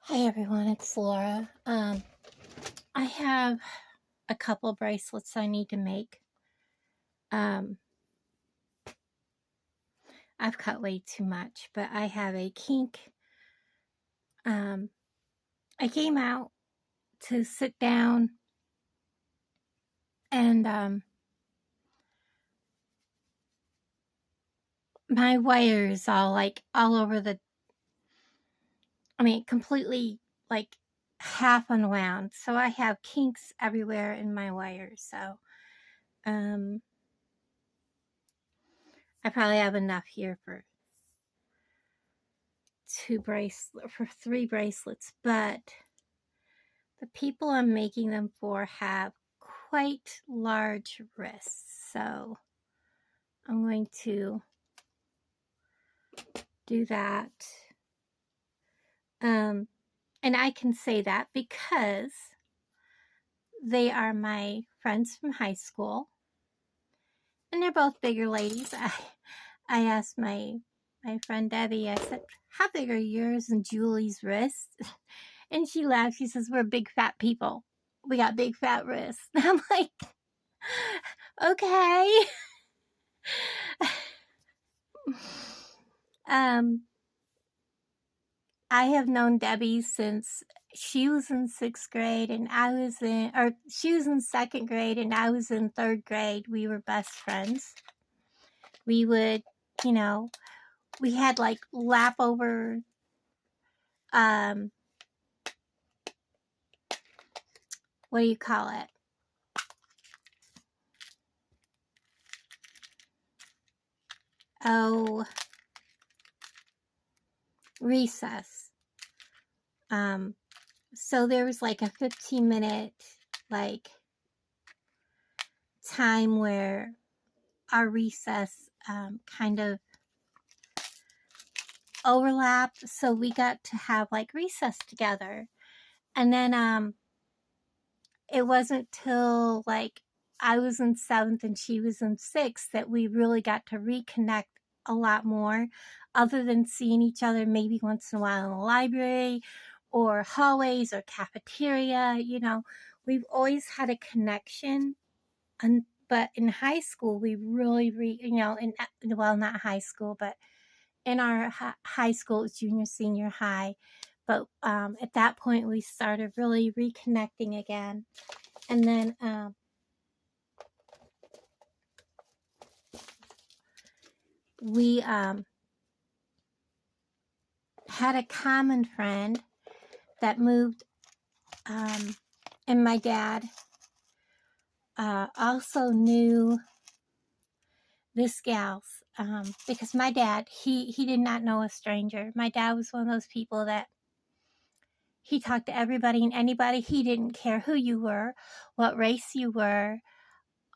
Hi everyone, it's Laura. I have a couple bracelets I need to make. I've cut way too much, but I have a kink. I came out to sit down and my wire is all over completely like half unwound. So I have kinks everywhere in my wires. So I probably have enough here for three bracelets, but the people I'm making them for have quite large wrists, so I'm going to do that. And I can say that because they are my friends from high school, and they're both bigger ladies. I asked my friend Debbie, I said, how big are yours and Julie's wrists? And she laughed. She says, we're big fat people. We got big fat wrists. And I'm like, okay. I have known Debbie since she was in 6th grade and she was in 2nd grade and I was in 3rd grade. We were best friends. We would, we had like lap over, what do you call it? Oh, recess. So there was like a 15-minute like time where our recess kind of overlapped, so we got to have like recess together. And then it wasn't till like I was in 7th and she was in 6th that we really got to reconnect a lot more, other than seeing each other maybe once in a while in the library or hallways or cafeteria. We've always had a connection. But in high school, we really, not high school, but in our high school, it was junior, senior high. But at that point, we started really reconnecting again. And then we had a common friend that moved, and my dad also knew this gal's, because my dad, he did not know a stranger. My dad was one of those people that he talked to everybody and anybody. He didn't care who you were, what race you were,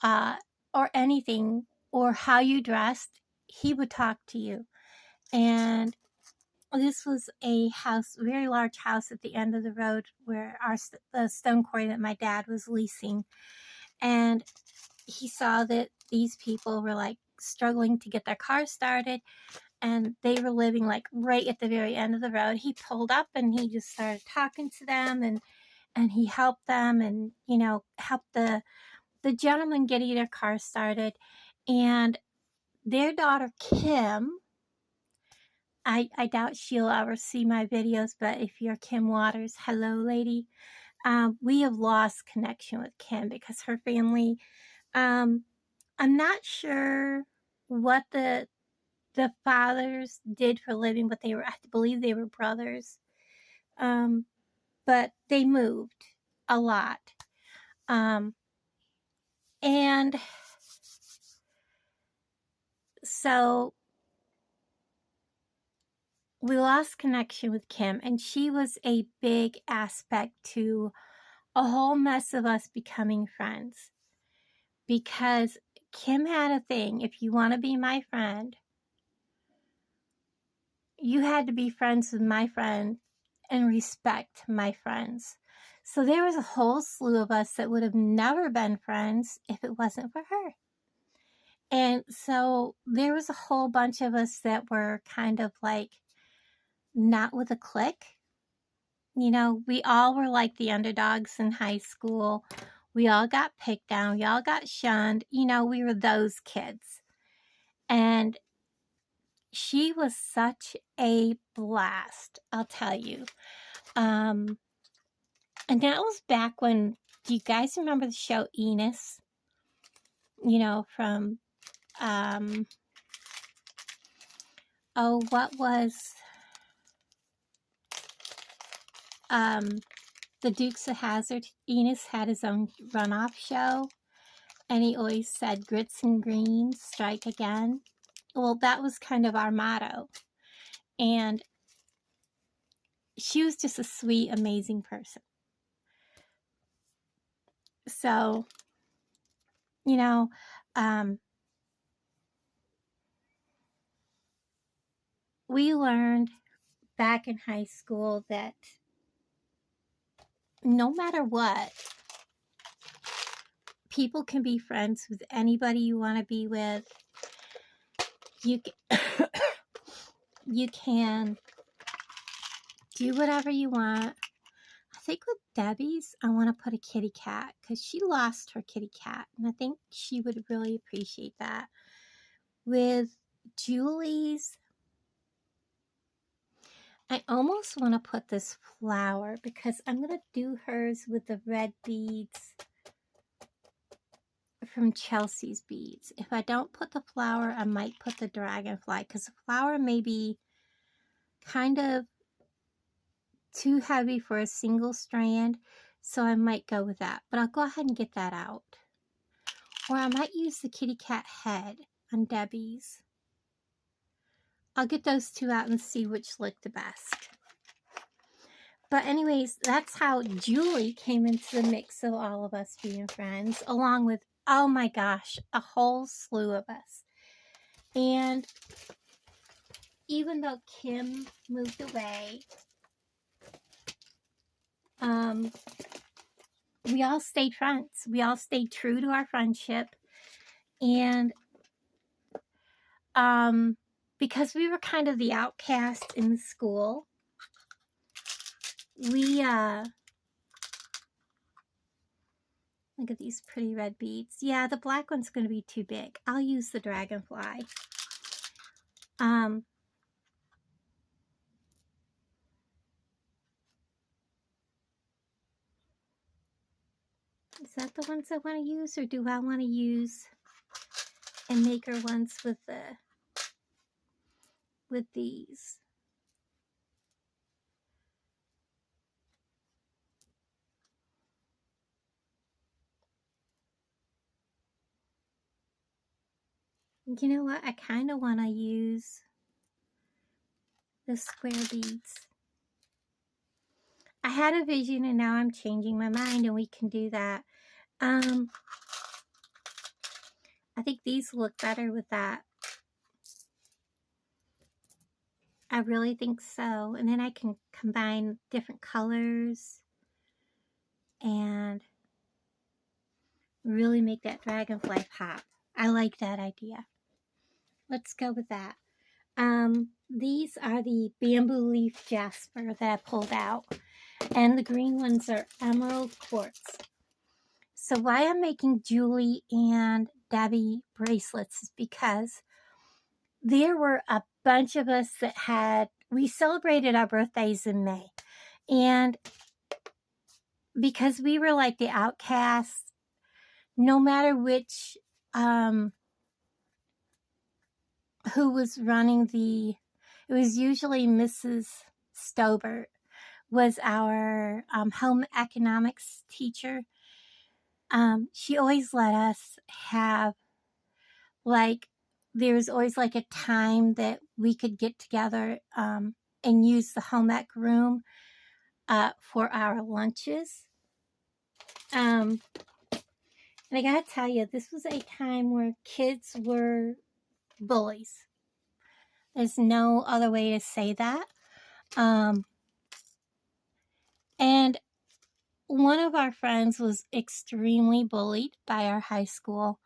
or anything, or how you dressed. He would talk to you. And this was a house, very large house at the end of the road where the stone quarry that my dad was leasing. And he saw that these people were like struggling to get their car started, and they were living like right at the very end of the road. He pulled up and he just started talking to them, and he helped them, and helped the gentleman getting their car started. And their daughter Kim, I doubt she'll ever see my videos, but if you're Kim Waters, hello lady. We have lost connection with Kim because her family, I'm not sure what the fathers did for a living, but I believe they were brothers. But they moved a lot. And so we lost connection with Kim, and she was a big aspect to a whole mess of us becoming friends. Because Kim had a thing: if you want to be my friend, you had to be friends with my friend and respect my friends. So there was a whole slew of us that would have never been friends if it wasn't for her. And so there was a whole bunch of us that were kind of like not with a clique. You know, we all were like the underdogs in high school. We all got picked on. We all got shunned. You know, we were those kids. And she was such a blast, I'll tell you. And that was back when, do you guys remember the show Enos? You know, from, what was, the Dukes of Hazzard? Enos had his own runoff show, and he always said, "Grits and greens, strike again." Well, that was kind of our motto. And she was just a sweet, amazing person. So, you know, we learned back in high school that no matter what, people can be friends with anybody you want to be with. You you can do whatever you want. I think with Debbie's, I want to put a kitty cat because she lost her kitty cat, and I think she would really appreciate that. With Julie's, I almost want to put this flower because I'm going to do hers with the red beads from Chelsea's beads. If I don't put the flower, I might put the dragonfly because the flower may be kind of too heavy for a single strand, so I might go with that. But I'll go ahead and get that out. Or I might use the kitty cat head on Debbie's. I'll get those two out and see which look the best. But anyways, that's how Julie came into the mix of all of us being friends, along with, oh my gosh, a whole slew of us. And even though Kim moved away, we all stayed friends. We all stayed true to our friendship. And because we were kind of the outcast in the school, we, look at these pretty red beads. Yeah, the black one's going to be too big. I'll use the dragonfly. Is that the ones I want to use, or do I want to use and maker ones with these? You know what? I kind of want to use the square beads. I had a vision and now I'm changing my mind, and we can do that. I think these look better with that. I really think so. And then I can combine different colors and really make that dragonfly pop. I like that idea. Let's go with that. These are the bamboo leaf jasper that I pulled out, and the green ones are emerald quartz. So why I'm making Julie and Debbie bracelets is because there were a bunch of us that we celebrated our birthdays in May, and because we were like the outcasts, no matter which who was running it was usually Mrs. Stobert was our home economics teacher. She always let us have, like, there was always like a time that we could get together and use the home ec room for our lunches. And I gotta tell you, this was a time where kids were bullies. There's no other way to say that. And one of our friends was extremely bullied by our high school,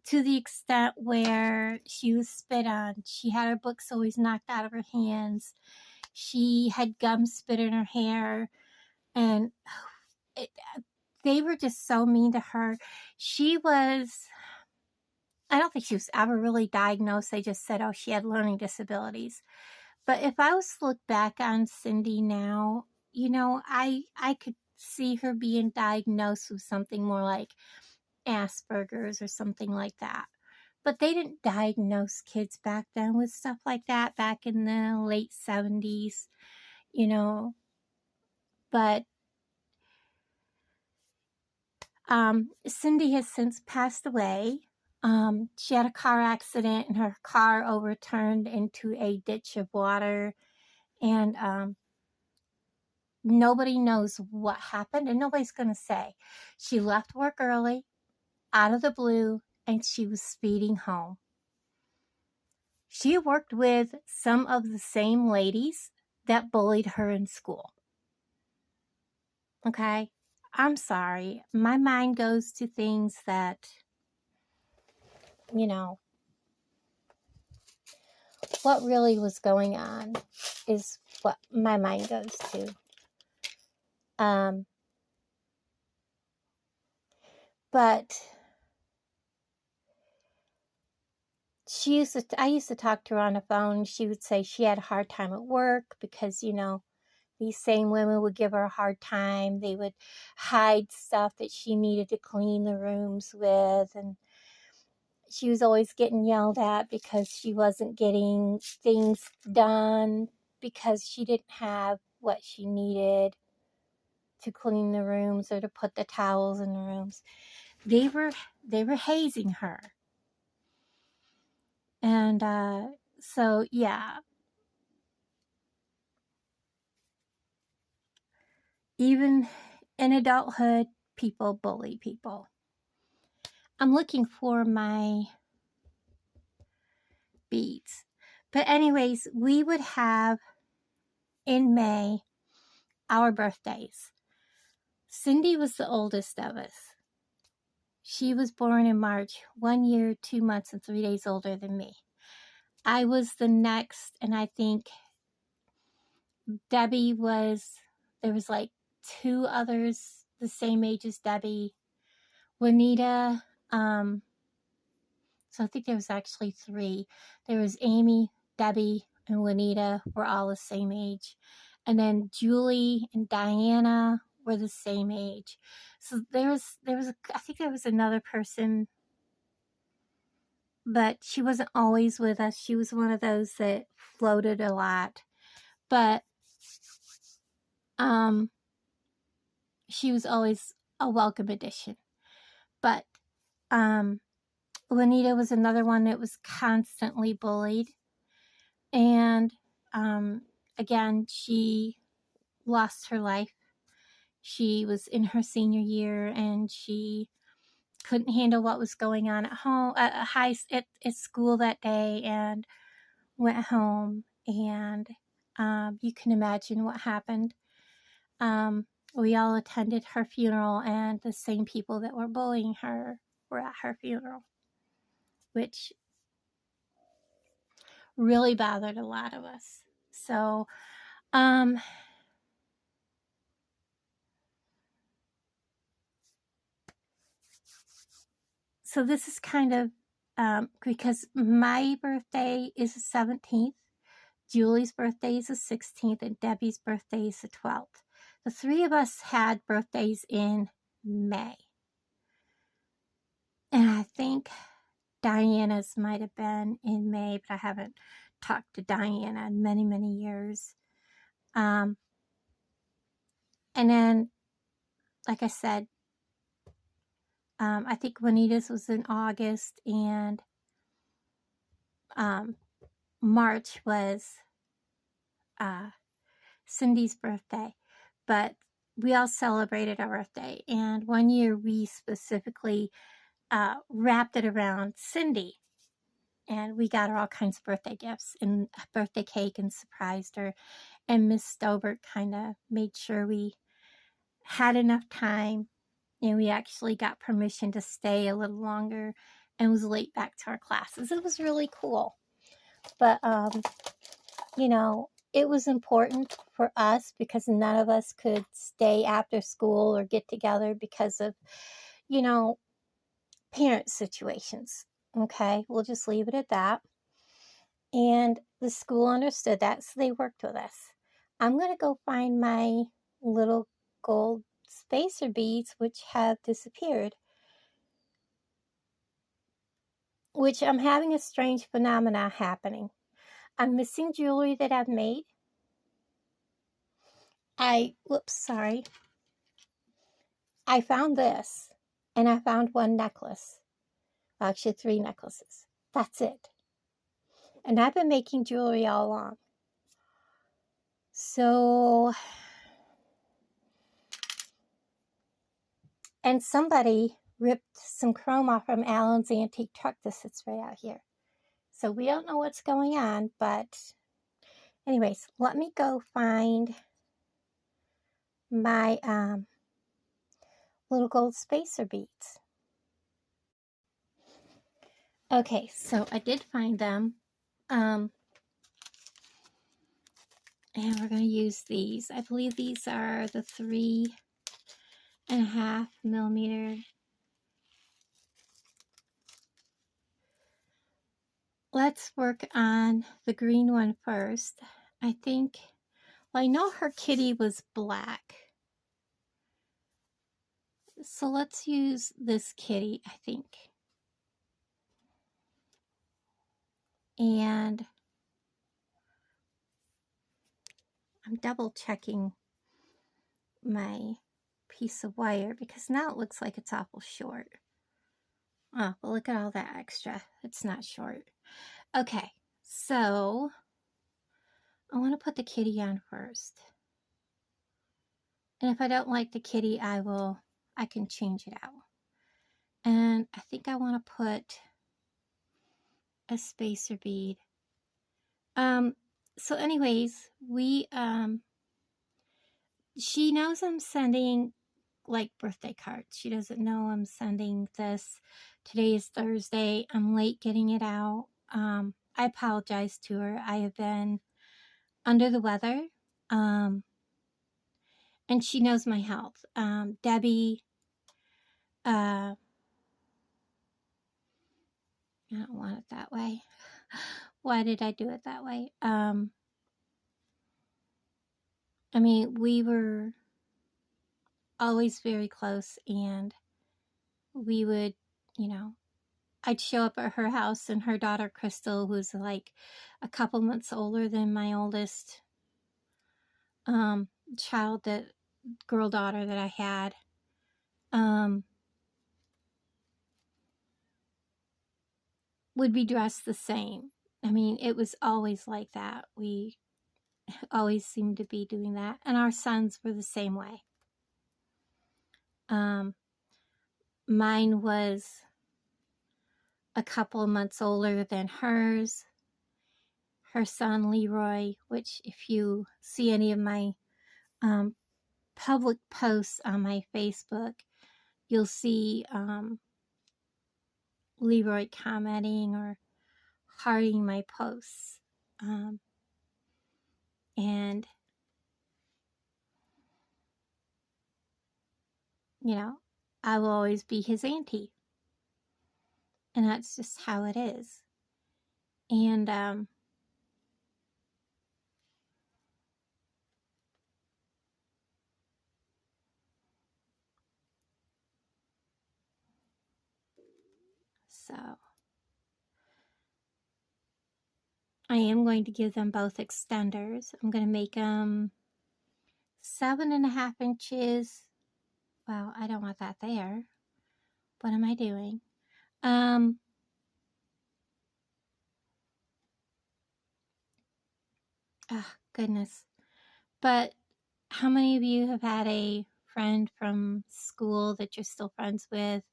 to the extent where she was spit on. She had her books always knocked out of her hands. She had gum spit in her hair, and it, they were just so mean to her. She was, I don't think she was ever really diagnosed. They just said, oh, she had learning disabilities. But if I was to look back on Cindy now, you know, I could see her being diagnosed with something more like Asperger's or something like that. But they didn't diagnose kids back then with stuff like that back in the late 70s, you know. But Cindy has since passed away. She had a car accident and her car overturned into a ditch of water. And nobody knows what happened, and nobody's going to say. She left work early, out of the blue, and she was speeding home. She worked with some of the same ladies that bullied her in school. Okay? I'm sorry. My mind goes to things that, you know, what really was going on is what my mind goes to. But I used to talk to her on the phone. She would say she had a hard time at work because, you know, these same women would give her a hard time. They would hide stuff that she needed to clean the rooms with. And she was always getting yelled at because she wasn't getting things done because she didn't have what she needed to clean the rooms or to put the towels in the rooms. They were hazing her. And so, yeah. Even in adulthood, people bully people. I'm looking for my beads. But anyways, we would have in May our birthdays. Cindy was the oldest of us. She was born in March, 1 year, 2 months, and 3 days older than me. I was the next, and I think Debbie was, there was like 2 others the same age as Debbie. Juanita, so I think there was actually 3. There was Amy, Debbie, and Juanita were all the same age. And then Julie and Diana were the same age. So I think there was another person, but she wasn't always with us. She was one of those that floated a lot. But she was always a welcome addition. But Juanita was another one that was constantly bullied. And again, she lost her life. She was in her senior year and she couldn't handle what was going on at home, at school that day, and went home. And you can imagine what happened. We all attended her funeral, and the same people that were bullying her were at her funeral, which really bothered a lot of us. So, so this is kind of, because my birthday is the 17th, Julie's birthday is the 16th, and Debbie's birthday is the 12th. The 3 of us had birthdays in May. And I think Diana's might have been in May, but I haven't talked to Diana in many, many years. And then, like I said, I think Juanita's was in August, and March was Cindy's birthday. But we all celebrated our birthday, and one year we specifically wrapped it around Cindy, and we got her all kinds of birthday gifts and a birthday cake and surprised her. And Miss Stobert kind of made sure we had enough time, and we actually got permission to stay a little longer and was late back to our classes. It was really cool. But you know, it was important for us because none of us could stay after school or get together because of, you know, parent situations. Okay, we'll just leave it at that. And the school understood that, so they worked with us. I'm going to go find my little gold spacer beads, which have disappeared, which I'm having a strange phenomena happening. I'm missing jewelry that I've made. Sorry. I found this, and I found one necklace. Actually, 3 necklaces. That's it. And I've been making jewelry all along. So, and somebody ripped some chrome off from Alan's antique truck that sits right out here. So we don't know what's going on, but anyways, let me go find my little gold spacer beads. Okay, so I did find them. And we're going to use these. I believe these are the 3.5 millimeter. Let's work on the green one first. I think, well, I know her kitty was black. So let's use this kitty, I think. And I'm double checking my piece of wire because now it looks like it's awful short. Oh, but look at all that extra. It's not short. Okay, so I want to put the kitty on first. And if I don't like the kitty, I can change it out. And I think I want to put a spacer bead. So anyways, she knows I'm sending like birthday cards. She doesn't know I'm sending this. Today is Thursday. I'm late getting it out. I apologize to her. I have been under the weather. And she knows my health. Debbie, I don't want it that way. Why did I do it that way? I mean, we were always very close, and we would, you know, I'd show up at her house, and her daughter Crystal, who's like a couple months older than my oldest girl daughter that I had, would be dressed the same. I mean, it was always like that. We always seemed to be doing that, and our sons were the same way. Mine was a couple of months older than hers. Her son Leroy, which if you see any of my public posts on my Facebook, you'll see Leroy commenting or hearting my posts. And, you know, I will always be his auntie. And that's just how it is. And, so I am going to give them both extenders. I'm going to make them 7.5 inches. Well, I don't want that there. What am I doing? Oh, goodness. But how many of you have had a friend from school that you're still friends with?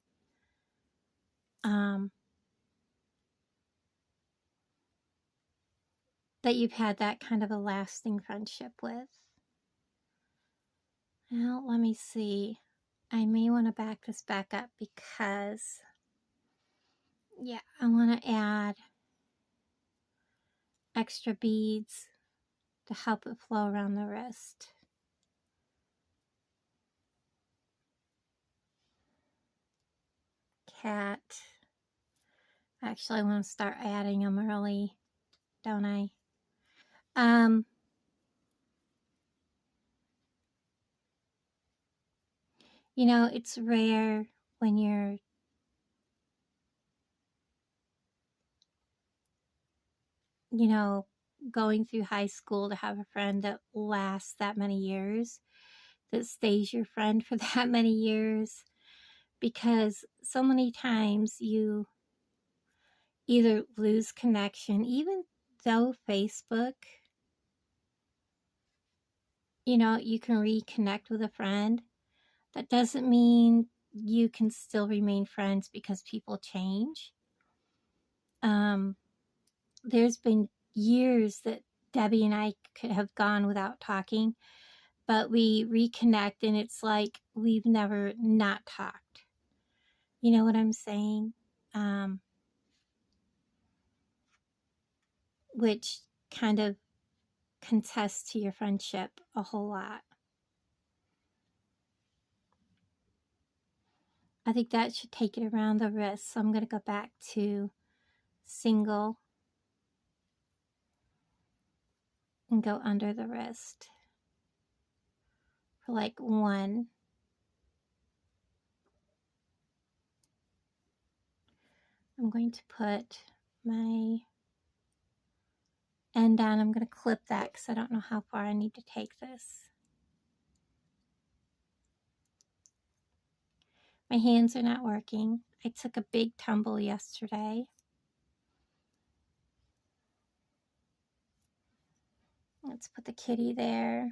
That you've had that kind of a lasting friendship with? Well, let me see. I may want to back this back up because, yeah, I want to add extra beads to help it flow around the wrist. Cat. Actually, I want to start adding them early, don't I? You know, it's rare when you're going through high school to have a friend that lasts that many years, that stays your friend for that many years, because so many times you either lose connection, even though Facebook, you can reconnect with a friend. That doesn't mean you can still remain friends because people change. There's been years that Debbie and I could have gone without talking, but we reconnect and it's like we've never not talked. You know what I'm saying? Which kind of contests to your friendship a whole lot. I think that should take it around the wrist. So I'm going to go back to single and go under the wrist for like 1. I'm going to put my end down. I'm going to clip that because I don't know how far I need to take this. My hands are not working. I took a big tumble yesterday. Let's put the kitty there.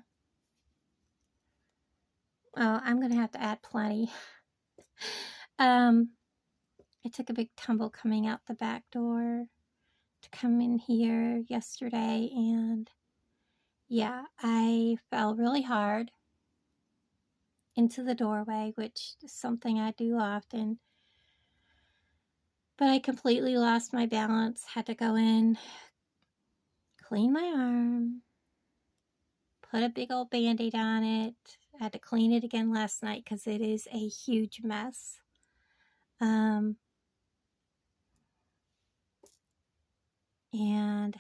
Oh, I'm going to have to add plenty. I took a big tumble coming out the back door to come in here yesterday, and yeah, I fell really hard into the doorway, which is something I do often, but I completely lost my balance, had to go in, clean my arm, put a big old band-aid on it. I had to clean it again last night because it is a huge mess. And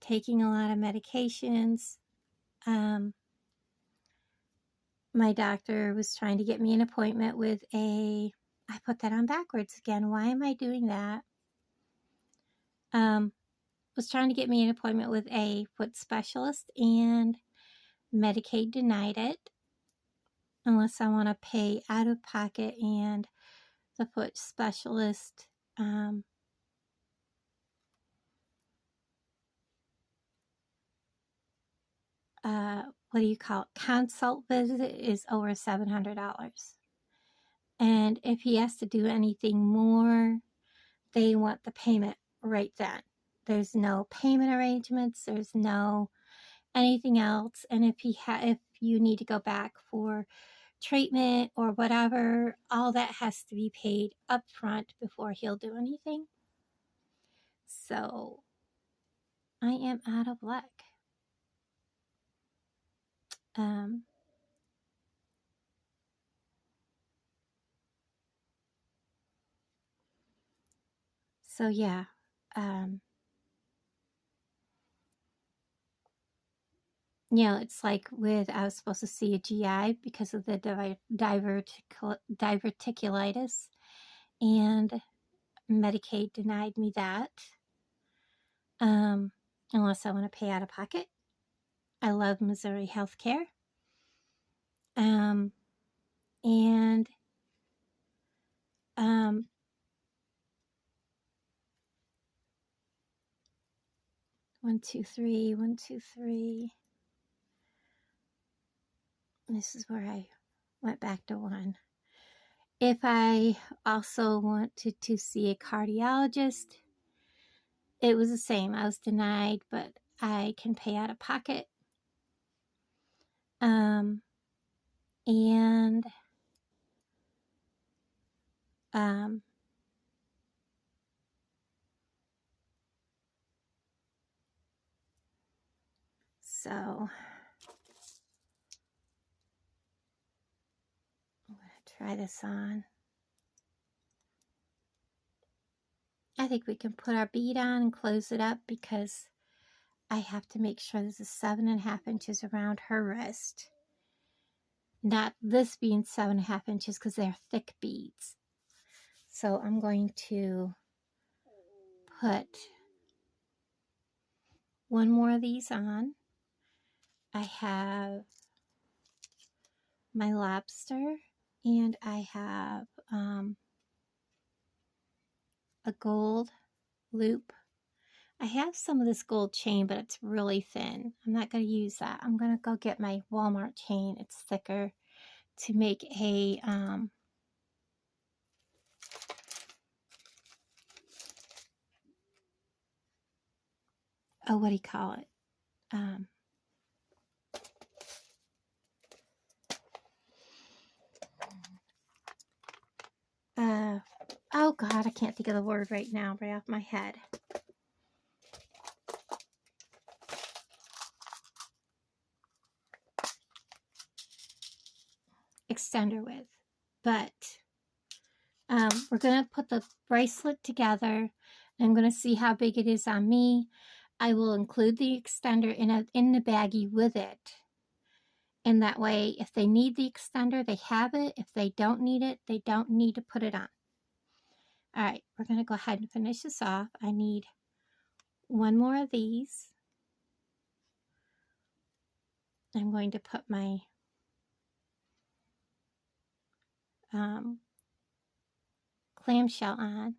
taking a lot of medications. My doctor was trying to get me an appointment with I put that on backwards again. Why am I doing that? Was trying to get me an appointment with a foot specialist, and Medicaid denied it unless I want to pay out of pocket, and the foot specialist what do you call it? Consult visit is over $700. And if he has to do anything more, they want the payment right then. There's no payment arrangements. There's no anything else. And if you need to go back for treatment or whatever, all that has to be paid up front before he'll do anything. So I am out of luck. So yeah, it's like I was supposed to see a GI because of the diverticulitis, and Medicaid denied me that, unless I want to pay out of pocket. I love Missouri healthcare. And 1, 2, 3, 1, 2, 3. This is where I went back to 1. If I also wanted to see a cardiologist, it was the same. I was denied, but I can pay out of pocket. And So I'm going to try this on. I think we can put our bead on and close it up because I have to make sure this is 7.5 inches around her wrist. Not this being 7.5 inches because they're thick beads. So I'm going to put one more of these on. I have my lobster and I have a gold loop. I have some of this gold chain, but it's really thin. I'm not going to use that. I'm going to go get my Walmart chain. It's thicker to make a what do you call it? Oh God, I can't think of the word right now, right off my head. Extender with, but we're going to put the bracelet together. I'm going to see how big it is on me. I will include the extender in the baggie with it. And that way, if they need the extender, they have it. If they don't need it, they don't need to put it on. All right, we're going to go ahead and finish this off. I need one more of these. I'm going to put my clamshell on.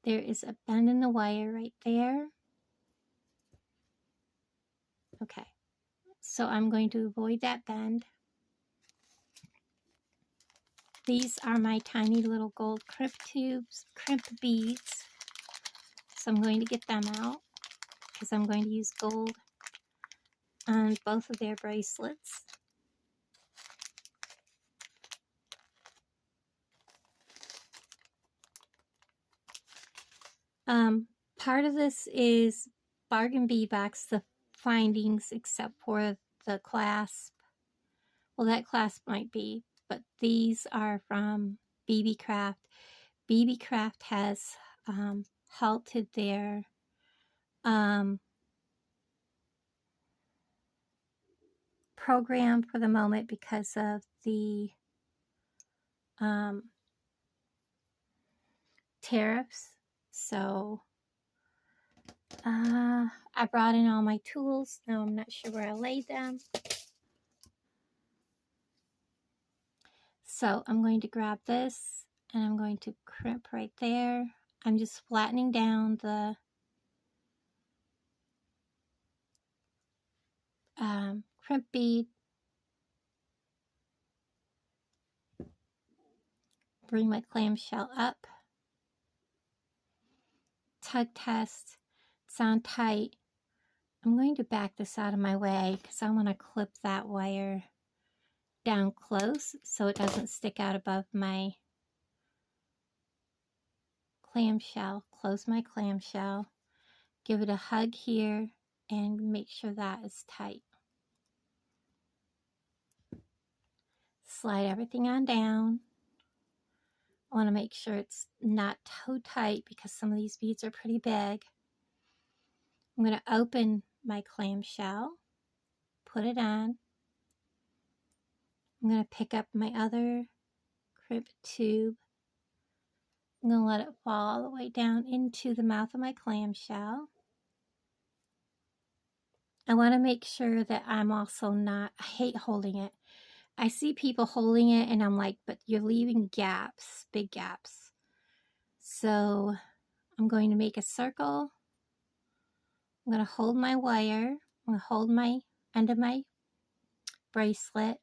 There is a bend in the wire right there. Okay, so I'm going to avoid that bend. These are my tiny little gold crimp tubes, crimp beads. So I'm going to get them out because I'm going to use gold on both of their bracelets. Part of this is Bargain Bead Box, the findings, except for the clasp. Well, that clasp might be, but these are from BB Craft. BB Craft has halted their program for the moment because of the tariffs. So I brought in all my tools. Now I'm not sure where I laid them. So I'm going to grab this and I'm going to crimp right there. I'm just flattening down the crimp bead. Bring my clamshell up. Tug test. It's on tight. I'm going to back this out of my way because I want to clip that wire down close so it doesn't stick out above my clamshell. Close my clamshell. Give it a hug here and make sure that is tight. Slide everything on down. I want to make sure it's not too tight because some of these beads are pretty big. I'm going to open my clamshell, put it on. I'm going to pick up my other crimp tube. I'm going to let it fall all the way down into the mouth of my clamshell. I want to make sure that I'm also not, I hate holding it. I see people holding it and I'm like, but you're leaving gaps, big gaps. So I'm going to make a circle. I'm going to hold my wire. I'm going to hold my end of my bracelet.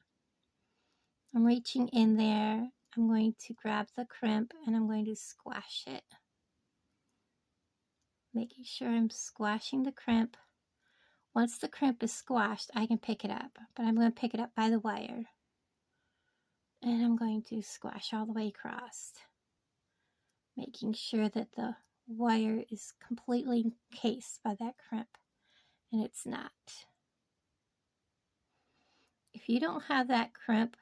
I'm reaching in there. I'm going to grab the crimp and I'm going to squash it. Making sure I'm squashing the crimp. Once the crimp is squashed, I can pick it up. But I'm going to pick it up by the wire. And I'm going to squash all the way across. Making sure that the wire is completely encased by that crimp. and it's not. If you don't have that crimp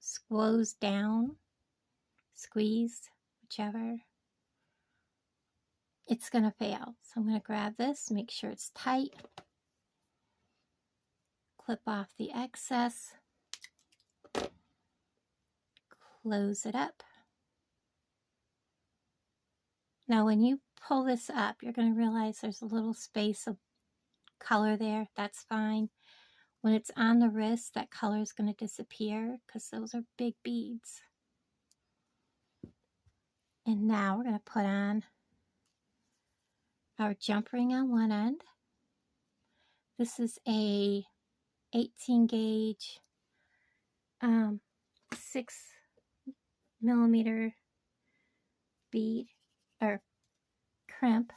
squeezed down, squeezed, whichever, it's going to fail. So I'm going to grab this, make sure it's tight, clip off the excess, close it up. Now when you pull this up, you're going to realize there's a little space of color there. That's fine. When it's on the wrist, that color is going to disappear because those are big beads. And now we're going to put on our jump ring on one end. This is a 18 gauge 6mm bead or crimp.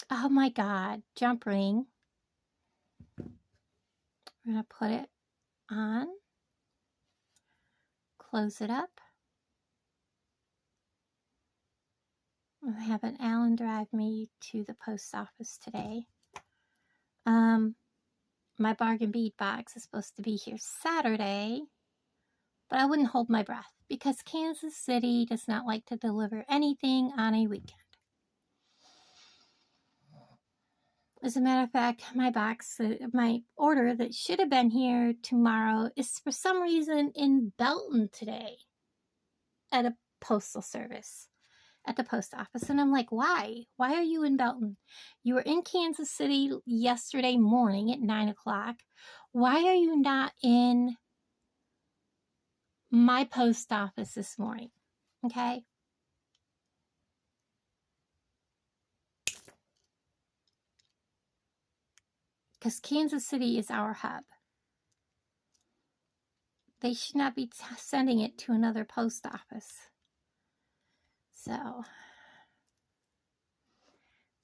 Oh my God, jump ring. We're going to put it on, close it up. I have an Allen drive me to the post office today. My bargain bead box is supposed to be here Saturday, but I wouldn't hold my breath because Kansas City does not like to deliver anything on a weekend. As a matter of fact, my order that should have been here tomorrow is for some reason in Belton today at a postal service, at the post office. And I'm like, why? Why are you in Belton? You were in Kansas City yesterday morning at 9 o'clock. Why are you not in my post office this morning? Okay. Because Kansas City is our hub. They should not be sending it to another post office. So,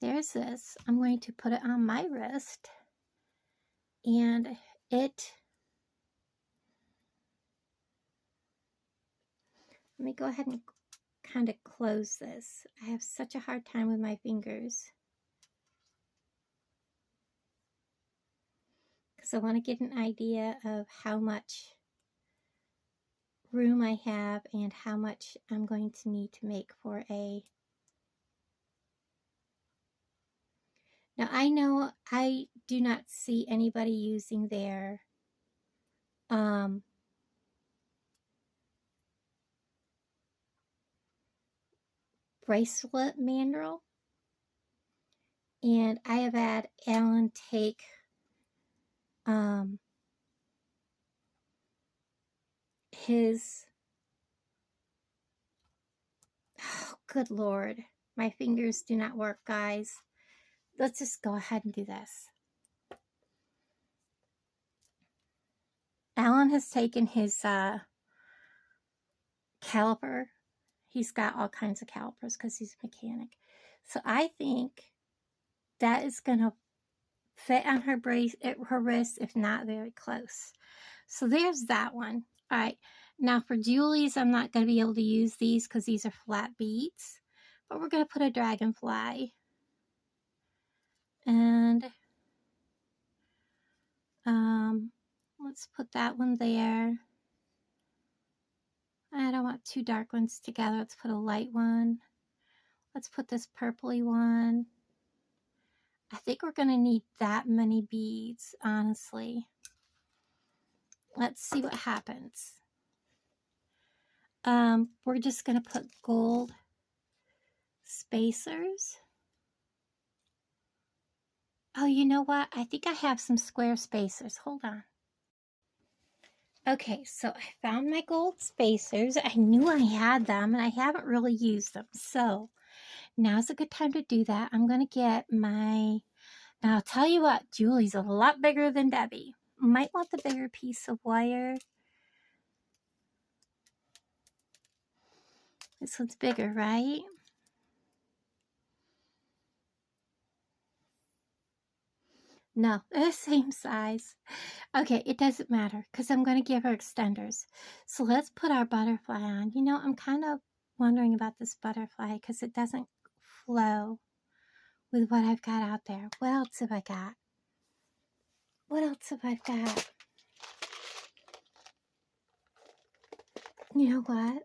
there's this. I'm going to put it on my wrist. And let me go ahead and kind of close this. I have such a hard time with my fingers. Because I want to get an idea of how much room I have and how much I'm going to need to make for a... Now I know I do not see anybody using their bracelet mandrel, and I have had Alan take his, oh good Lord, my fingers do not work, guys. Let's just go ahead and do this. Alan has taken his caliper. He's got all kinds of calipers because he's a mechanic. So I think that is going to fit on her wrist, if not very close. So there's that one. All right. Now for Julie's, I'm not going to be able to use these because these are flat beads. But we're going to put a dragonfly. And let's put that one there. I don't want two dark ones together. Let's put a light one. Let's put this purpley one. I think we're going to need that many beads, honestly. Let's see what happens. We're just going to put gold spacers. Oh, you know what? I think I have some square spacers. Hold on. Okay, so I found my gold spacers. I knew I had them, and I haven't really used them. So now's a good time to do that. I'm going to get my... Now, I'll tell you what, Julie's a lot bigger than Debbie. Might want the bigger piece of wire. This one's bigger, right? No, they're the same size. Okay, it doesn't matter because I'm going to give her extenders. So let's put our butterfly on. You know, I'm kind of wondering about this butterfly because it doesn't flow with what I've got out there. What else have I got? What else have I got? You know what?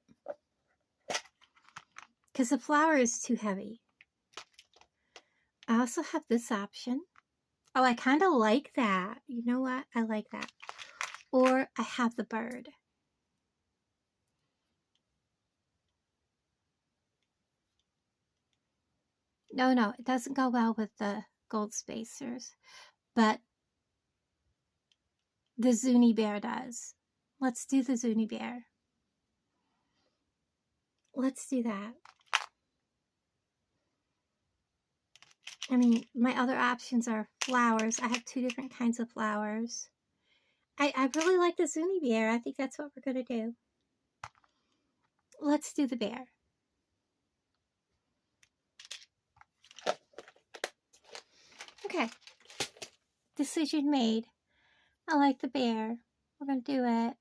Because the flower is too heavy. I also have this option. Oh, I kind of like that. You know what? I like that. Or I have the bird. No, it doesn't go well with the gold spacers. But the Zuni bear does. Let's do the Zuni bear. Let's do that. I mean, my other options are flowers. I have 2 different kinds of flowers. I really like the Zuni bear. I think that's what we're going to do. Let's do the bear. Okay. Decision made. I like the bear. We're going to do it.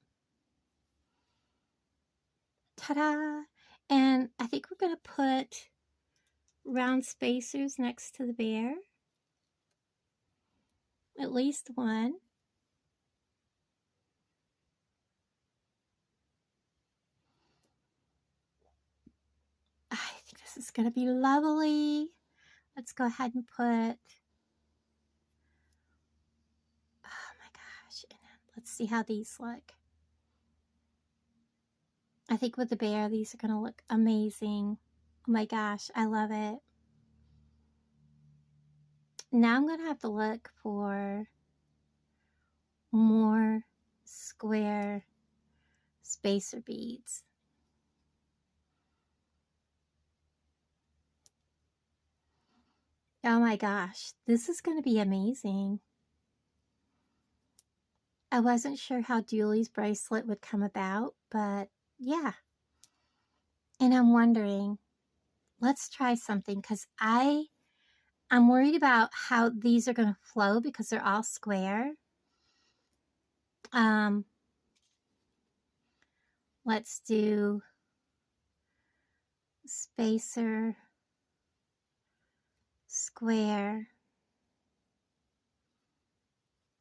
Ta-da! And I think we're going to put round spacers next to the bear. At least one. I think this is going to be lovely. Let's go ahead and put, oh my gosh, and then let's see how these look. I think with the bear, these are going to look amazing. Oh my gosh, I love it. Now I'm going to have to look for more square spacer beads. Oh my gosh, this is going to be amazing. I wasn't sure how Julie's bracelet would come about, but yeah. And I'm wondering, let's try something, because I'm worried about how these are going to flow because they're all square. Let's do spacer, square,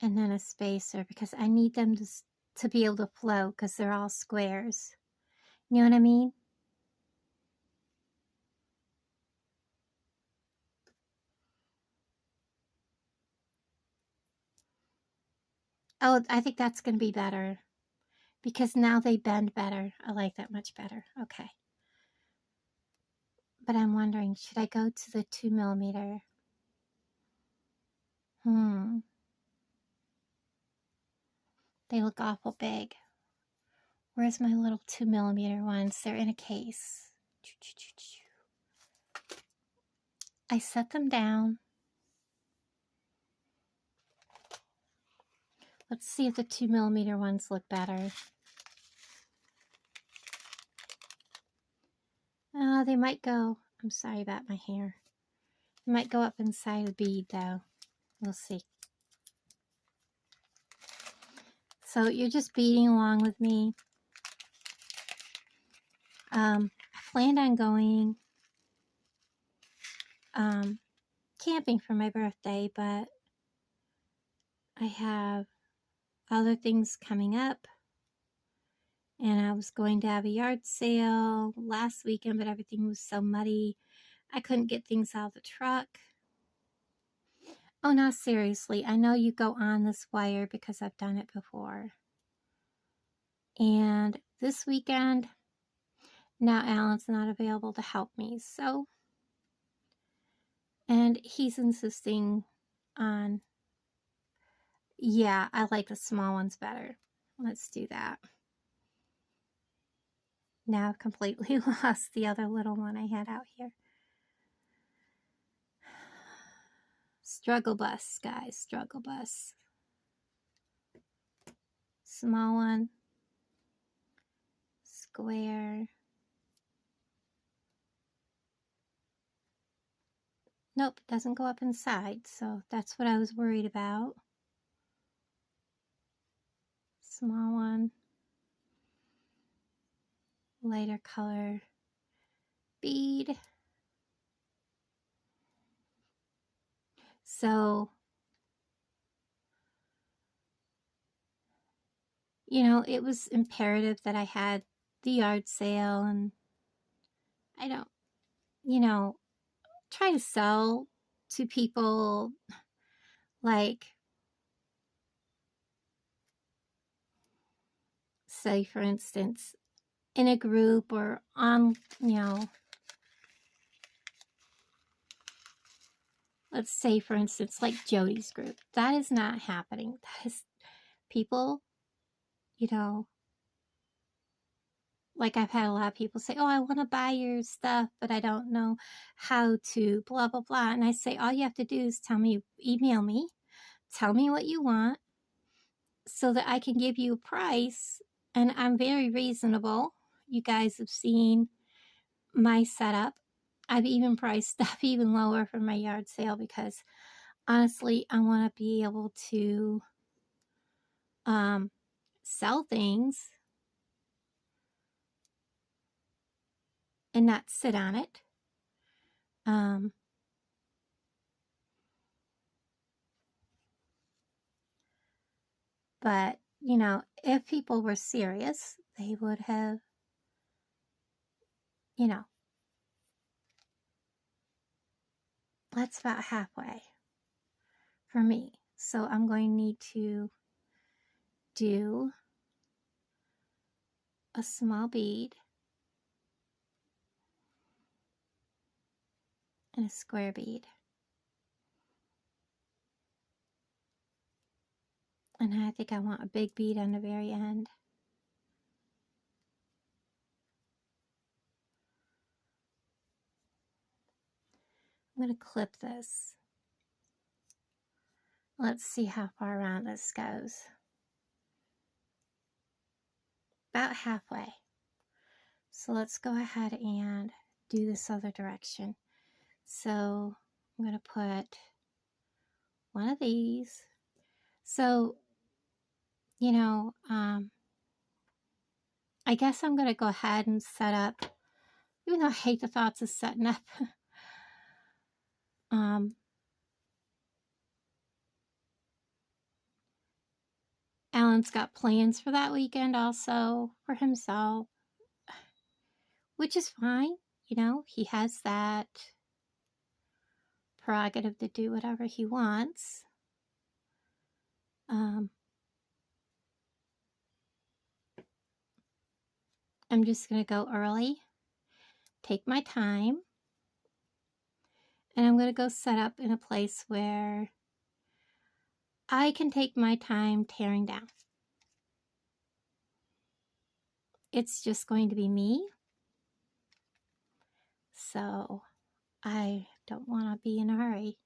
and then a spacer, because I need them to be able to flow because they're all squares. You know what I mean? Oh, I think that's going to be better because now they bend better. I like that much better. Okay. But I'm wondering, should I go to the 2mm? They look awful big. Where's my little 2mm ones? They're in a case. I set them down. Let's see if the 2mm ones look better. They might go, I'm sorry about my hair. They might go up inside the bead though. We'll see. So you're just beading along with me. I planned on going camping for my birthday, but I have other things coming up. And I was going to have a yard sale last weekend, but everything was so muddy. I couldn't get things out of the truck. Oh, no, seriously. I know you go on this wire because I've done it before. And this weekend, now Alan's not available to help me. So, and he's insisting on, yeah, I like the small ones better. Let's do that. Now I've completely lost the other little one I had out here. Struggle bus, guys, struggle bus. Small one, square. Nope, it doesn't go up inside, so that's what I was worried about. Small one, lighter color bead. So, you know, it was imperative that I had the yard sale, and I don't, you know, try to sell to people, like, say for instance, in a group or on, you know, let's say for instance, like Jody's group. That is not happening. That is people, you know, like I've had a lot of people say, oh, I want to buy your stuff, but I don't know how to blah, blah, blah. And I say, all you have to do is email me, tell me what you want so that I can give you a price. And I'm very reasonable. You guys have seen my setup. I've even priced stuff even lower for my yard sale because honestly, I want to be able to sell things and not sit on it. But, you know, if people were serious, they would have, you know, that's about halfway for me. So I'm going to need to do a small bead and a square bead. And I think I want a big bead on the very end. I'm going to clip this. Let's see how far around this goes. About halfway. So let's go ahead and do this other direction. So I'm going to put one of these. So, you know, I guess I'm going to go ahead and set up, even though I hate the thoughts of setting up. Alan's got plans for that weekend also for himself, which is fine. You know, he has that prerogative to do whatever he wants. I'm just going to go early, take my time, and I'm going to go set up in a place where I can take my time tearing down. It's just going to be me. So I don't want to be in a hurry.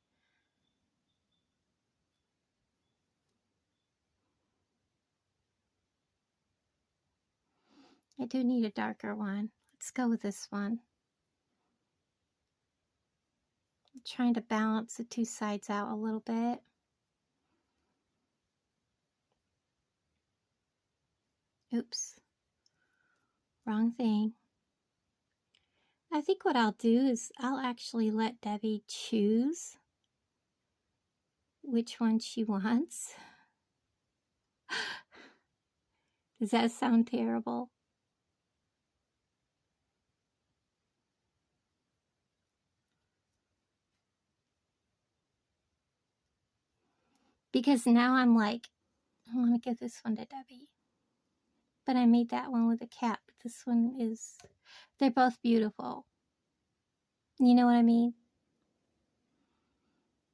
I do need a darker one. Let's go with this one. I'm trying to balance the two sides out a little bit. Oops. Wrong thing. I think what I'll do is I'll actually let Debbie choose which one she wants. Does that sound terrible? Because now I'm like, I want to give this one to Debbie. But I made that one with a cap. This one is, they're both beautiful. You know what I mean?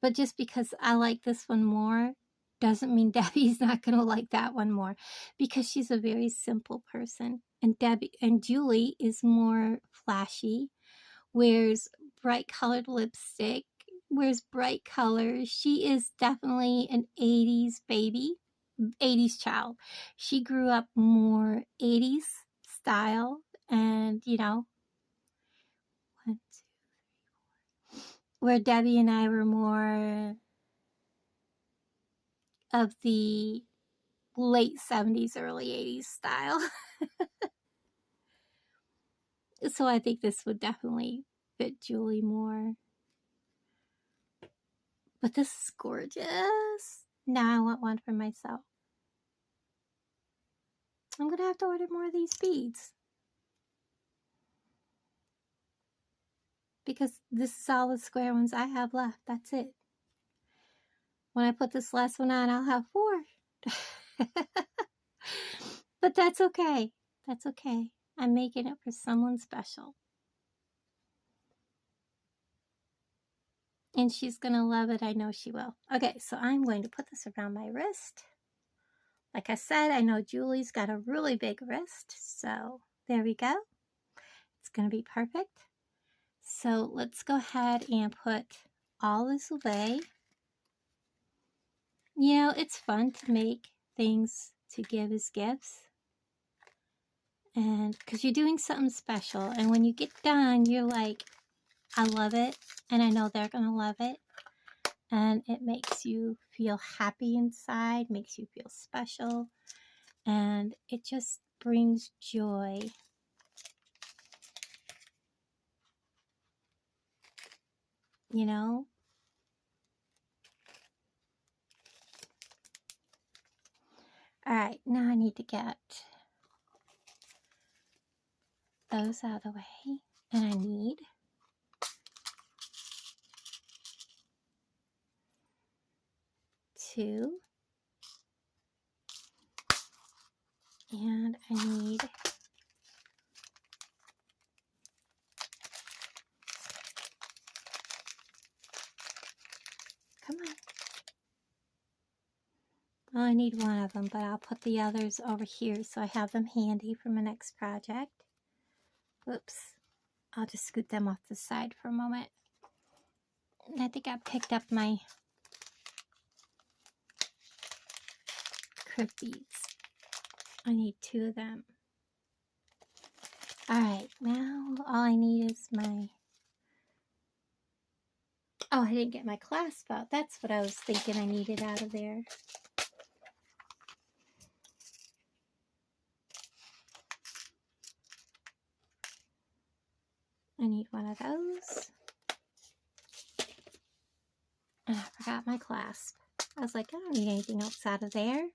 But just because I like this one more doesn't mean Debbie's not going to like that one more, because she's a very simple person. And Julie is more flashy, wears bright colored lipstick, wears bright colors. She is definitely an 80s baby, 80s child. She grew up more 80s style, and you know, 1, 2, 3, 4. Where Debbie and I were more of the late 70s, early 80s style. So I think this would definitely fit Julie more. But this is gorgeous. Now I want one for myself. I'm going to have to order more of these beads. Because this is all the square ones I have left. That's it. When I put this last one on, I'll have 4. But that's okay. That's okay. I'm making it for someone special. And she's going to love it. I know she will. Okay, so I'm going to put this around my wrist. Like I said, I know Julie's got a really big wrist. So there we go. It's going to be perfect. So let's go ahead and put all this away. You know, it's fun to make things to give as gifts. And because you're doing something special. And when you get done, you're like, I love it. And I know they're going to love it. And it makes you feel happy inside, makes you feel special. And it just brings joy. You know? Alright, now I need to get those out of the way. And I need two. And I need come on. Well, I need one of them, but I'll put the others over here so I have them handy for my next project. Oops. I'll just scoot them off the side for a moment. I think I picked up my crib beads. I need 2 of them. Alright, now all I need is my... Oh, I didn't get my clasp out. That's what I was thinking I needed out of there. I need one of those. And I forgot my clasp. I was like, I don't need anything else out of there.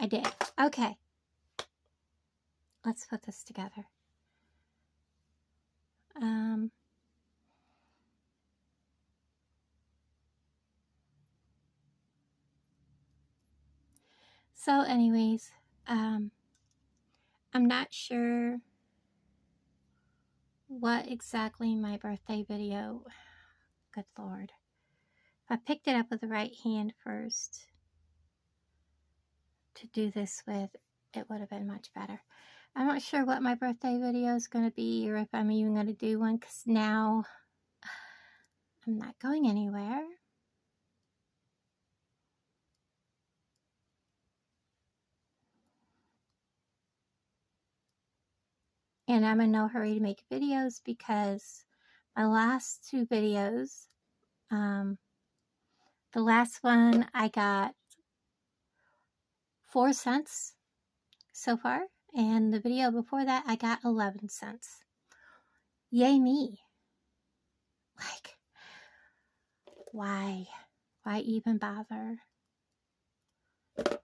I did. Okay. Let's put this together. So anyways, I'm not sure what exactly my birthday video, good Lord. If I picked it up with the right hand first to do this with, it would have been much better. I'm not sure what my birthday video is going to be or if I'm even going to do one because now I'm not going anywhere. And I'm in no hurry to make videos because my last 2 videos, the last one I got 4 cents so far. And the video before that I got 11 cents. Yay me. Like, why? Why even bother? We're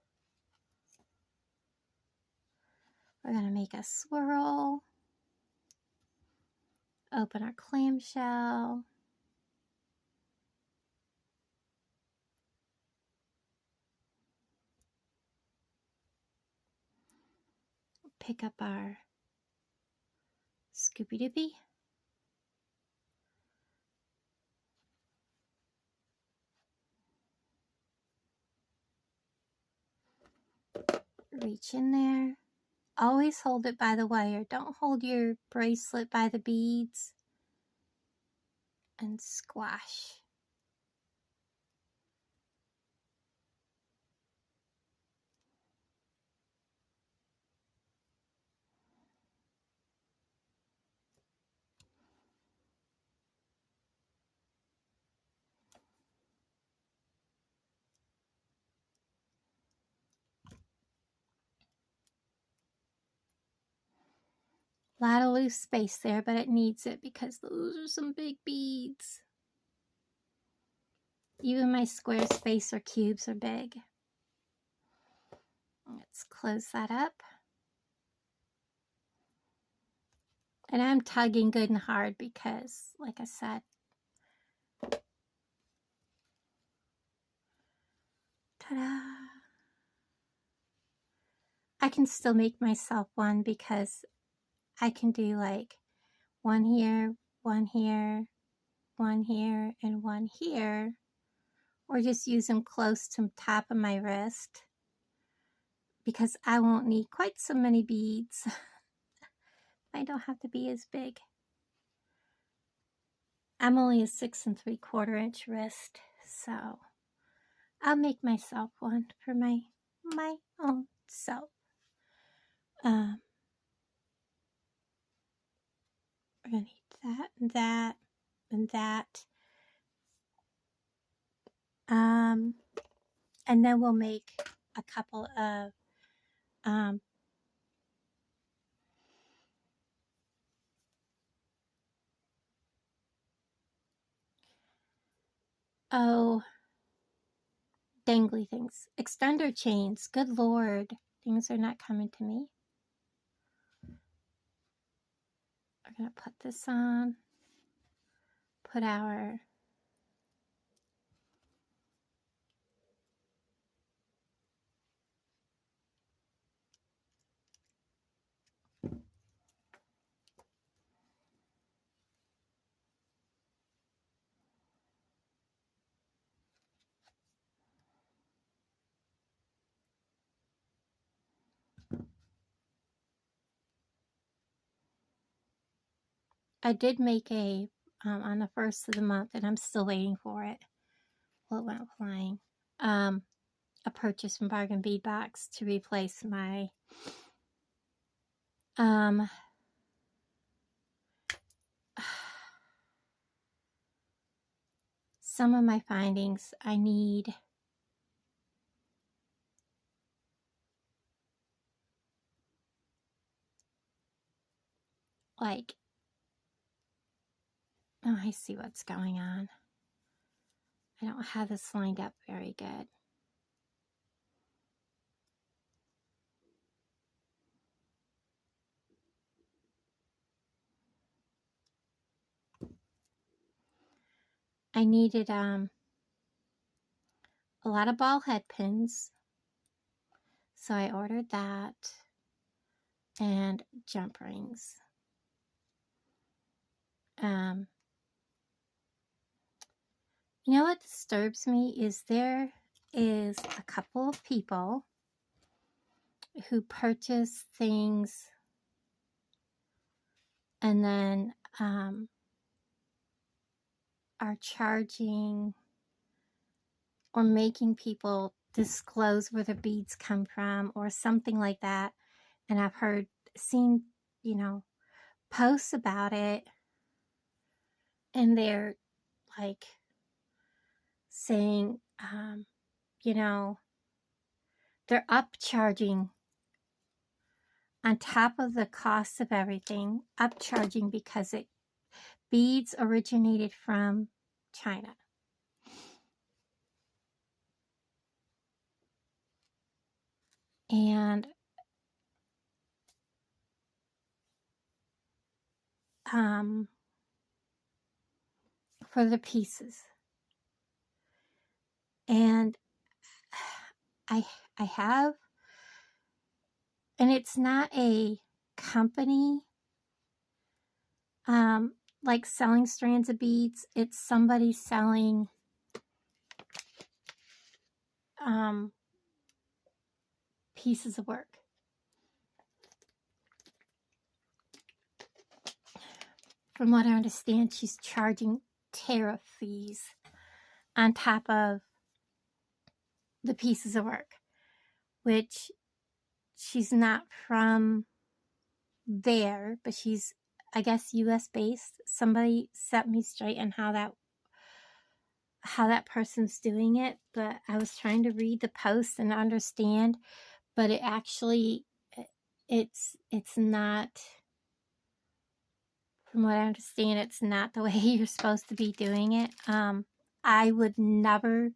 going to make a swirl. Open our clamshell. Pick up our Scoopy Doopy. Reach in there. Always hold it by the wire. Don't hold your bracelet by the beads. And squash. A lot of loose space there, but it needs it because those are some big beads. Even my Squarespace or cubes are big. Let's close that up. And I'm tugging good and hard because, like I said, ta-da! I can still make myself one because I can do like one here, one here, one here, and one here. Or just use them close to the top of my wrist because I won't need quite so many beads. I don't have to be as big. I'm only a 6 3/4 inch wrist, so I'll make myself one for my own self. We're gonna need that and that and that. And then we'll make a couple of dangly things. Extender chains. Good Lord. Things are not coming to me. We're going to put this on. Put our I did make a, on the 1st of the month, and I'm still waiting for it. Well, it went flying. A purchase from Bargain Bead Box to replace my, some of my findings. I need like, oh, I see what's going on. I don't have this lined up very good. I needed a lot of ball head pins, so I ordered that, and jump rings. You know what disturbs me is there is a couple of people who purchase things and then are charging or making people disclose where the beads come from or something like that. And I've seen, you know, posts about it, and they're like saying, you know, they're upcharging on top of the cost of everything, upcharging because beads originated from China. And for the pieces. And I have, and it's not a company like selling strands of beads. It's somebody selling pieces of work. From what I understand, she's charging tariff fees on top of the pieces of work, which she's not from there, but she's, I guess, US based. Somebody set me straight on how that person's doing it, but I was trying to read the post and understand, but it actually, it's not, from what I understand, it's not the way you're supposed to be doing it. I would never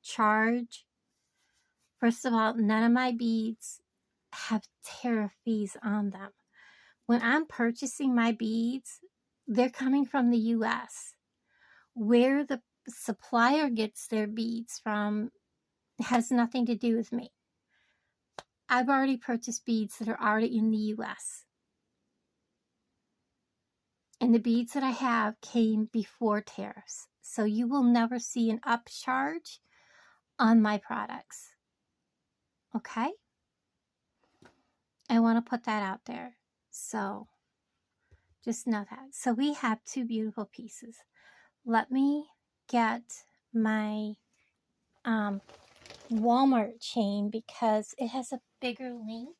charge. First of all, none of my beads have tariff fees on them. When I'm purchasing my beads, they're coming from the US. Where the supplier gets their beads from has nothing to do with me. I've already purchased beads that are already in the US. And the beads that I have came before tariffs. So you will never see an upcharge on my products. Okay? I want to put that out there. So just know that. So we have two beautiful pieces. Let me get my Walmart chain because it has a bigger link.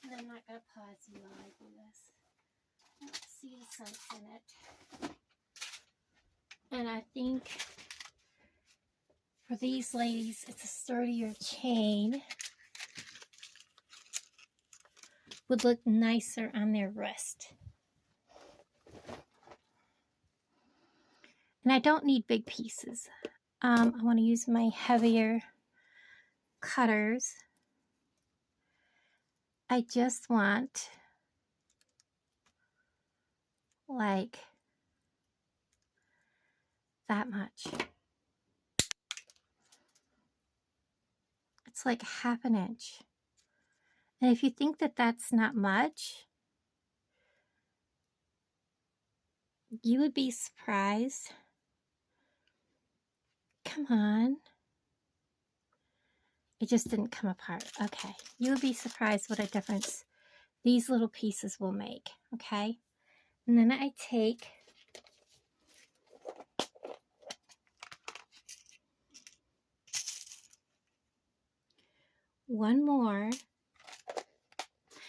And I'm not going to pause you while I do this. Let's see the sense in it. And I think for these ladies, it's a sturdier chain. Would look nicer on their wrist. And I don't need big pieces. I want to use my heavier cutters. I just want like that much. It's like ½ an inch. And if you think that that's not much, you would be surprised. Come on. It just didn't come apart. Okay. You would be surprised what a difference these little pieces will make. Okay. And then I take one more.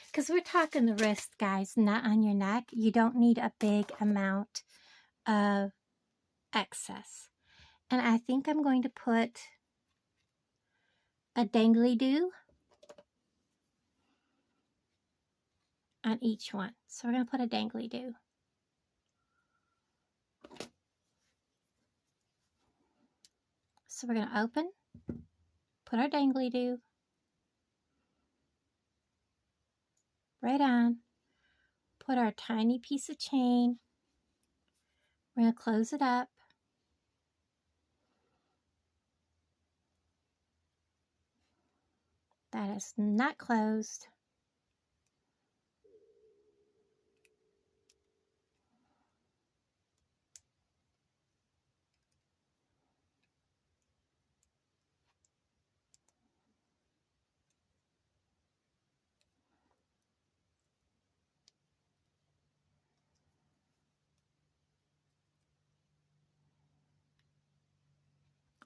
Because we're talking the wrist, guys, not on your neck. You don't need a big amount of excess. And I think I'm going to put a dangly-do on each one. So we're going to put a dangly-do. So we're going to open, put our dangly-do right on, put our tiny piece of chain. We're going to close it up. That is not closed.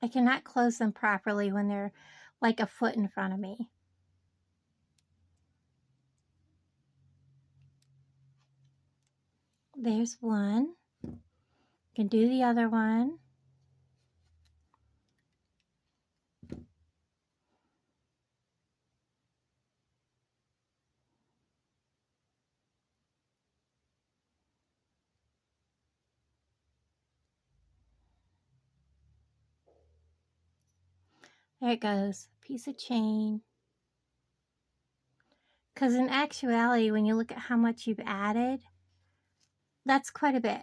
I cannot close them properly when they're like a foot in front of me. There's one. Can do the other one. There it goes. Piece of chain. Because in actuality, when you look at how much you've added, that's quite a bit.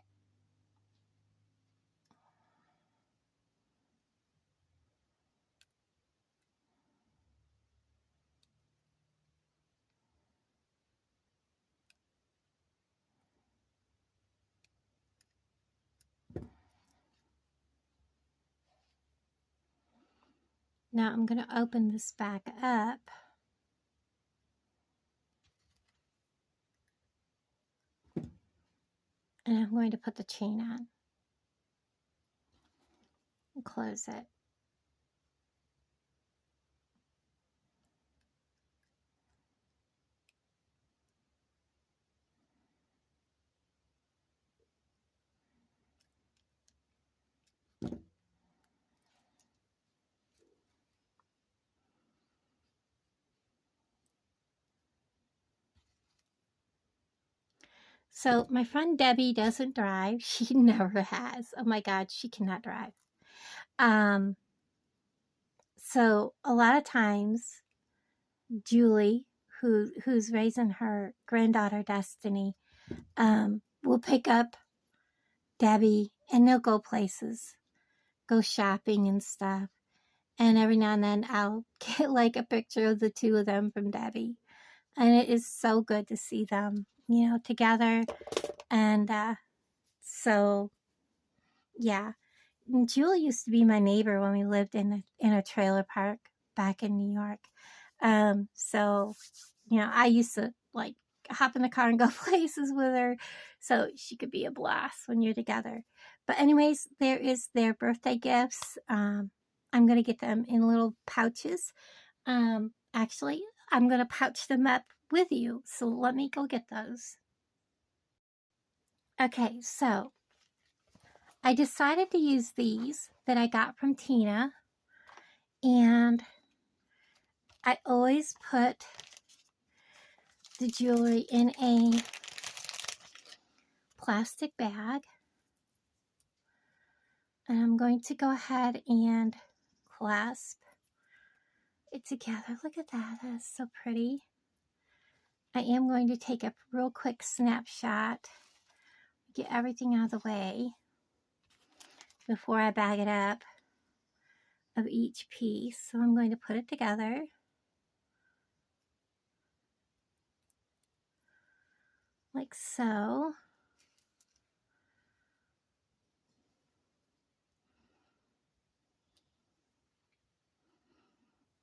Now I'm going to open this back up. And I'm going to put the chain on. And close it. So my friend Debbie doesn't drive. She never has. Oh my God, she cannot drive. Um, so a lot of times, Julie, who's raising her granddaughter Destiny, will pick up Debbie and they'll go places, go shopping and stuff. And every now and then I'll get like a picture of the two of them from Debbie. And it is so good to see them, you know, together. And so, yeah. And Julie used to be my neighbor when we lived in a trailer park back in New York. So, you know, I used to like hop in the car and go places with her. So she could be a blast when you're together. But anyways, there is their birthday gifts. I'm going to get them in little pouches. Actually, I'm going to pouch them up with you. So let me go get those. Okay, so I decided to use these that I got from Tina. And I always put the jewelry in a plastic bag. And I'm going to go ahead and clasp it together. Look at that. That's so pretty. I am going to take a real quick snapshot, get everything out of the way before I bag it up of each piece. So I'm going to put it together. Like so.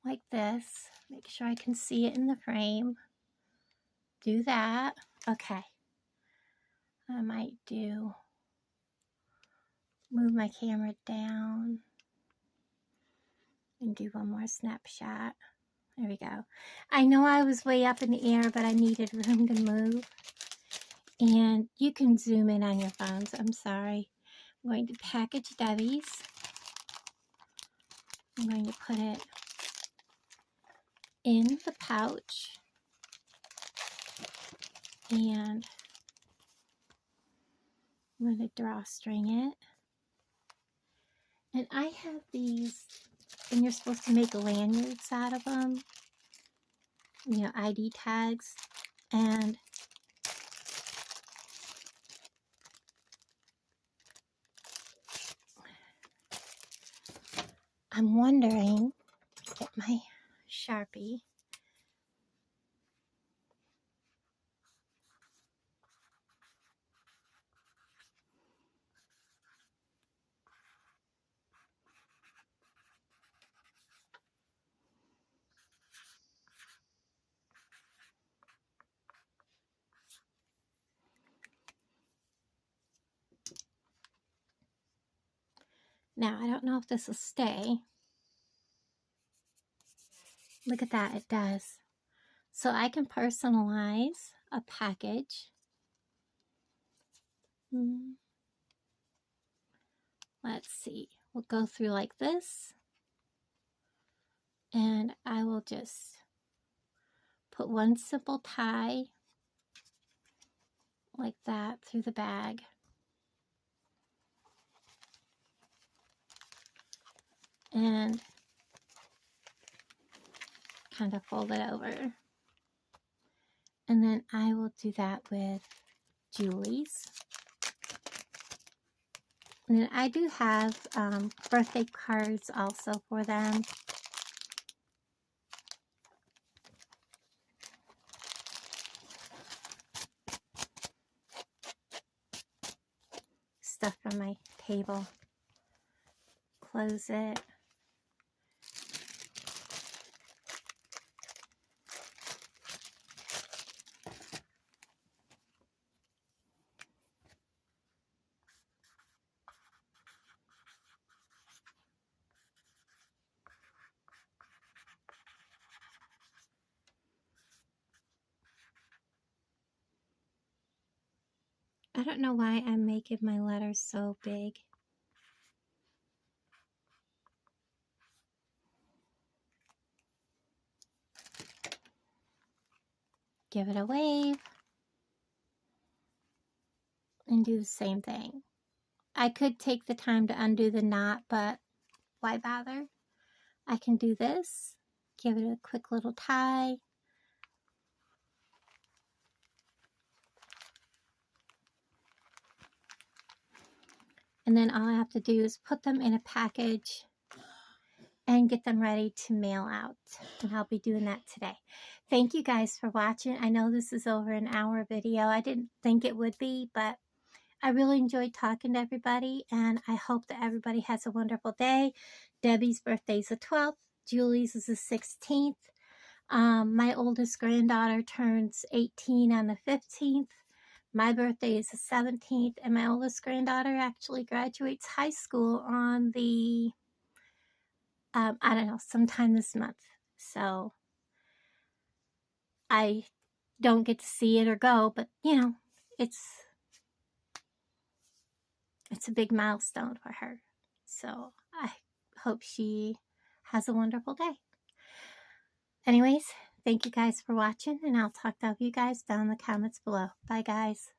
Like this. Make sure I can see it in the frame. Do that. Okay. I might move my camera down and do one more snapshot. There we go. I know I was way up in the air, but I needed room to move. And you can zoom in on your phones. I'm sorry. I'm going to package Debbie's. I'm going to put it in the pouch. And I'm going to drawstring it. And I have these, and you're supposed to make lanyards out of them. You know, ID tags. And I'm wondering, get my Sharpie. Now, I don't know if this will stay. Look at that, it does. So I can personalize a package. Let's see. We'll go through like this. And I will just put one simple tie like that through the bag. And kind of fold it over. And then I will do that with Julie's. And then I do have birthday cards also for them. Stuff from my table. Close it. I don't know why I'm making my letters so big. Give it a wave. and do the same thing. I could take the time to undo the knot, but why bother? I can do this, give it a quick little tie. And then all I have to do is put them in a package and get them ready to mail out. And I'll be doing that today. Thank you guys for watching. I know this is over an hour video. I didn't think it would be, but I really enjoyed talking to everybody, and I hope that everybody has a wonderful day. Debbie's birthday is the 12th. Julie's is the 16th. My oldest granddaughter turns 18 on the 15th. My birthday is the 17th, and my oldest granddaughter actually graduates high school on the, I don't know, sometime this month. So I don't get to see it or go, but you know, it's a big milestone for her. So I hope she has a wonderful day. Anyways, thank you guys for watching, and I'll talk to you guys down in the comments below. Bye, guys.